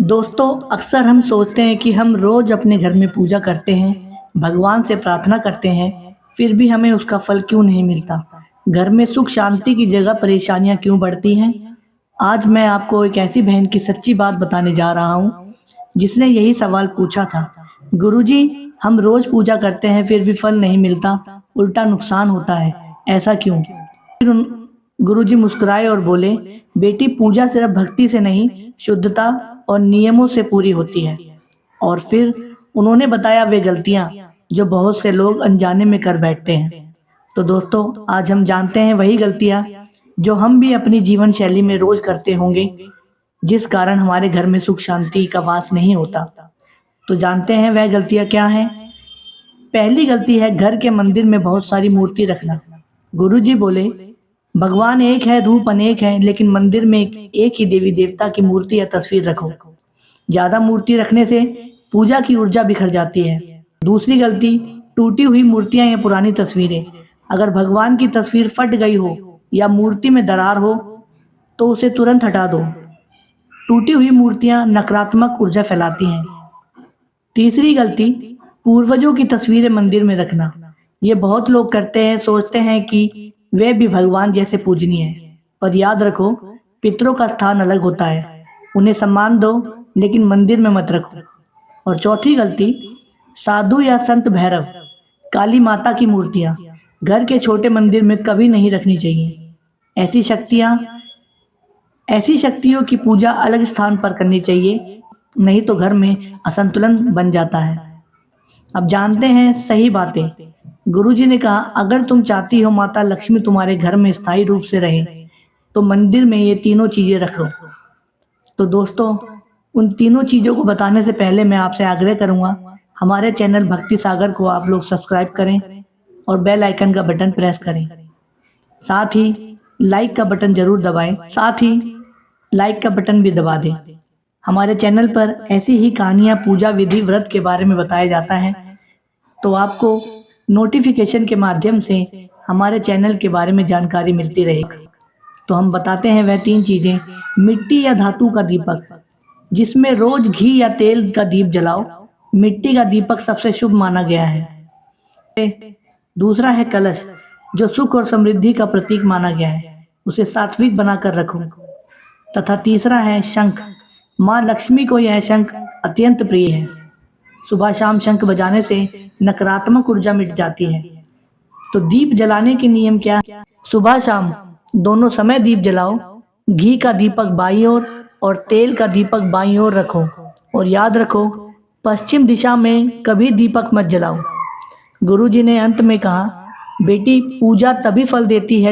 दोस्तों, अक्सर हम सोचते हैं कि हम रोज अपने घर में पूजा करते हैं, भगवान से प्रार्थना करते हैं, फिर भी हमें उसका फल क्यों नहीं मिलता? घर में सुख शांति की जगह परेशानियां क्यों बढ़ती हैं? आज मैं आपको एक ऐसी बहन की सच्ची बात बताने जा रहा हूँ, जिसने यही सवाल पूछा था। गुरुजी, हम रोज पूजा करते हैं फिर भी फल नहीं मिलता, उल्टा नुकसान होता है, ऐसा क्यों? फिर गुरुजी मुस्कुराए और बोले, बेटी, पूजा सिर्फ भक्ति से नहीं, शुद्धता और नियमों से पूरी होती है। और फिर उन्होंने बताया वे गलतियां जो बहुत से लोग अनजाने में कर बैठते हैं। तो दोस्तों, आज हम जानते हैं वही गलतियां जो हम भी अपनी जीवन शैली में रोज करते होंगे, जिस कारण हमारे घर में सुख शांति का वास नहीं होता। तो जानते हैं वह गलतियां क्या हैं? पहली गलती है घर के मंदिर में बहुत सारी मूर्ति रखना। गुरुजी बोले, भगवान एक है, रूप अनेक है, लेकिन मंदिर में एक ही देवी देवता की मूर्ति या तस्वीर रखो। ज्यादा मूर्ति रखने से पूजा की ऊर्जा बिखर जाती है। दूसरी गलती, टूटी हुई मूर्तियां या पुरानी तस्वीरें। अगर भगवान की तस्वीर फट गई हो या मूर्ति में दरार हो तो उसे तुरंत हटा दो। टूटी हुई मूर्तियां नकारात्मक ऊर्जा फैलाती हैं। तीसरी गलती, पूर्वजों की तस्वीरें मंदिर में रखना। ये बहुत लोग करते हैं, सोचते हैं कि वे भी भगवान जैसे पूजनीय हैं। पर याद रखो, पितरों का स्थान अलग होता है, उन्हें सम्मान दो, लेकिन मंदिर में मत रखो। और चौथी गलती, साधु या संत भैरव, काली माता की मूर्तियां घर के छोटे मंदिर में कभी नहीं रखनी चाहिए। ऐसी शक्तियों की पूजा अलग स्थान पर करनी चाहिए, नहीं तो घर में असंतुलन बन जाता है। अब जानते हैं सही बातें। गुरुजी ने कहा, अगर तुम चाहती हो माता लक्ष्मी तुम्हारे घर में स्थायी रूप से रहे, तो मंदिर में ये तीनों चीजें रख लो। तो दोस्तों, उन तीनों चीजों को बताने से पहले मैं आपसे आग्रह करूंगा, हमारे चैनल भक्ति सागर को आप लोग सब्सक्राइब करें और बेल आइकन का बटन प्रेस करें। साथ ही लाइक का बटन जरूर दबाएं, साथ ही लाइक का बटन भी दबा दें। हमारे चैनल पर ऐसी ही कहानियां, पूजा विधि, व्रत के बारे में बताया जाता है, तो आपको नोटिफिकेशन के माध्यम से हमारे चैनल के बारे में जानकारी मिलती रहेगी। तो हम बताते हैं वह तीन चीजें। मिट्टी या धातु का दीपक, जिसमें रोज घी या तेल का दीप जलाओ। मिट्टी का दीपक सबसे शुभ माना गया है। दूसरा है कलश, जो सुख और समृद्धि का प्रतीक माना गया है, उसे सात्विक बनाकर रखो। तथा तीसरा है शंख, माँ लक्ष्मी को यह शंख अत्यंत प्रिय है। सुबह शाम शंख बजाने से नकारात्मक ऊर्जा मिट जाती है। तो दीप जलाने के नियम क्या? सुबह शाम दोनों समय दीप जलाओ। घी का दीपक बाईं ओर और तेल का दीपक बाईं ओर रखो। और याद रखो, पश्चिम दिशा में कभी दीपक मत जलाओ। गुरुजी ने अंत में कहा, बेटी, पूजा तभी फल देती है